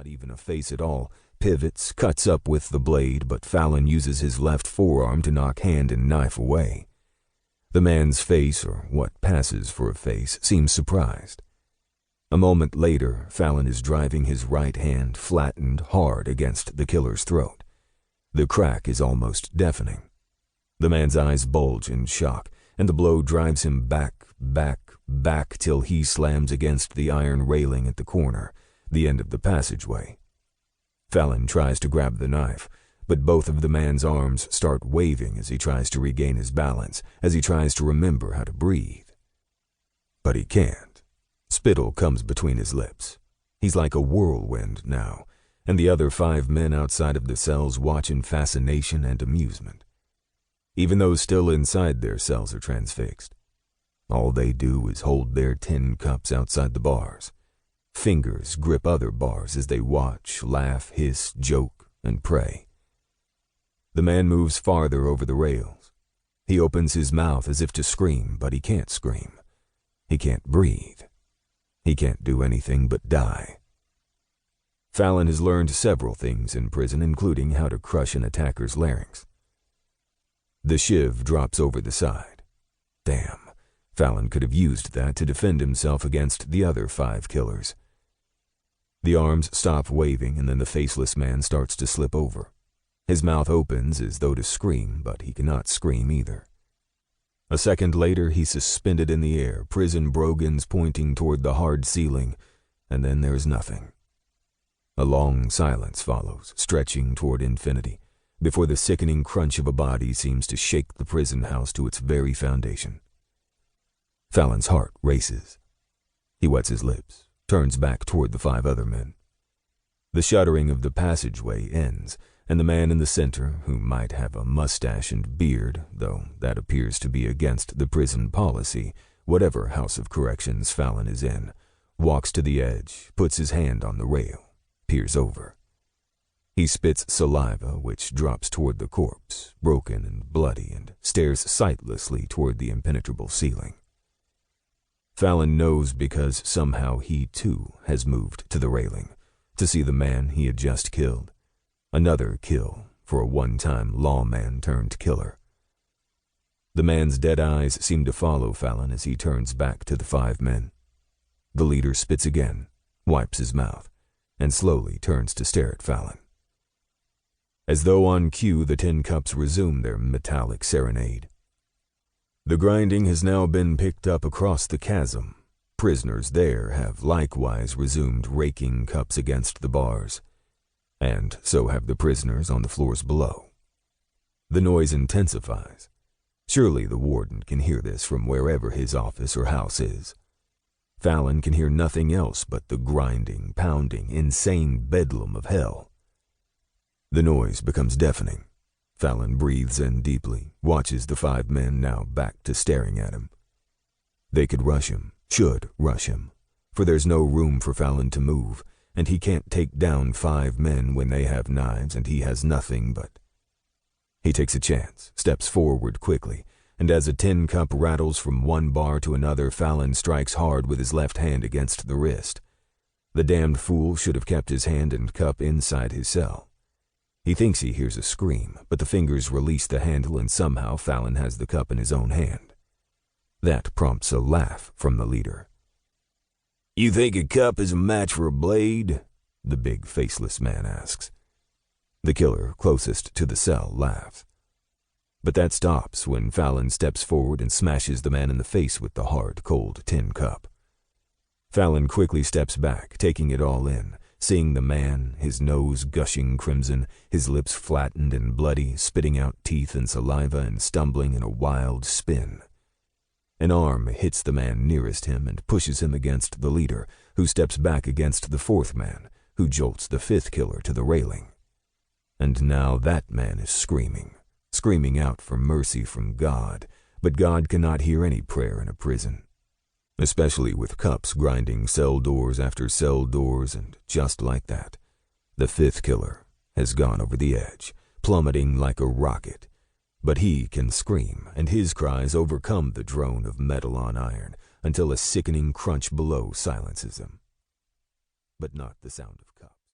not even a face at all, pivots, cuts up with the blade, but Fallon uses his left forearm to knock hand and knife away. The man's face, or what passes for a face, seems surprised. A moment later, Fallon is driving his right hand flattened hard against the killer's throat. The crack is almost deafening. The man's eyes bulge in shock, and the blow drives him back till he slams against the iron railing at the corner, the end of the passageway. Fallon tries to grab the knife, but both of the man's arms start waving as he tries to regain his balance, as he tries to remember how to breathe. But he can't. Spittle comes between his lips. He's like a whirlwind now, and the other 5 men outside of the cells watch in fascination and amusement. Even those still inside their cells are transfixed. All they do is hold their tin cups outside the bars. Fingers grip other bars as they watch, laugh, hiss, joke, and pray. The man moves farther over the rails. He opens his mouth as if to scream, but he can't scream. He can't breathe. He can't do anything but die. Fallon has learned several things in prison, including how to crush an attacker's larynx. The shiv drops over the side. Damn, Fallon could have used that to defend himself against the other 5 killers. The arms stop waving, and then the faceless man starts to slip over. His mouth opens as though to scream, but he cannot scream either. A second later, he's suspended in the air, prison brogans pointing toward the hard ceiling, and then there's nothing. A long silence follows, stretching toward infinity, before the sickening crunch of a body seems to shake the prison house to its very foundation. Fallon's heart races. He wets his lips, turns back toward the 5 other men. The shuddering of the passageway ends, and the man in the center, who might have a mustache and beard, though that appears to be against the prison policy, whatever house of corrections Fallon is in, walks to the edge, puts his hand on the rail, peers over. He spits saliva, which drops toward the corpse, broken and bloody, and stares sightlessly toward the impenetrable ceiling. Fallon knows because somehow he, too, has moved to the railing, to see the man he had just killed. Another kill for a one-time lawman turned killer. The man's dead eyes seem to follow Fallon as he turns back to the 5 men. The leader spits again, wipes his mouth, and slowly turns to stare at Fallon. As though on cue, the tin cups resume their metallic serenade. The grinding has now been picked up across the chasm. Prisoners there have likewise resumed raking cups against the bars, and so have the prisoners on the floors below. The noise intensifies. Surely the warden can hear this from wherever his office or house is. Fallon can hear nothing else but the grinding, pounding, insane bedlam of hell. The noise becomes deafening. Fallon breathes in deeply, watches the 5 men now back to staring at him. They could rush him, should rush him, for there's no room for Fallon to move, and he can't take down 5 men when they have knives and he has nothing but... He takes a chance, steps forward quickly, and as a tin cup rattles from one bar to another, Fallon strikes hard with his left hand against the wrist. The damned fool should have kept his hand and cup inside his cell. He thinks he hears a scream, but the fingers release the handle and somehow Fallon has the cup in his own hand. That prompts a laugh from the leader. "You think a cup is a match for a blade?" the big faceless man asks. The killer closest to the cell laughs. But that stops when Fallon steps forward and smashes the man in the face with the hard, cold tin cup. Fallon quickly steps back, taking it all in, seeing the man, his nose gushing crimson, his lips flattened and bloody, spitting out teeth and saliva and stumbling in a wild spin. An arm hits the man nearest him and pushes him against the leader, who steps back against the 4th man, who jolts the 5th killer to the railing. And now that man is screaming out for mercy from God, but God cannot hear any prayer in a prison, especially with cups grinding cell doors after cell doors, and just like that, the 5th killer has gone over the edge, plummeting like a rocket. But he can scream, and his cries overcome the drone of metal on iron until a sickening crunch below silences him. But not the sound of cups.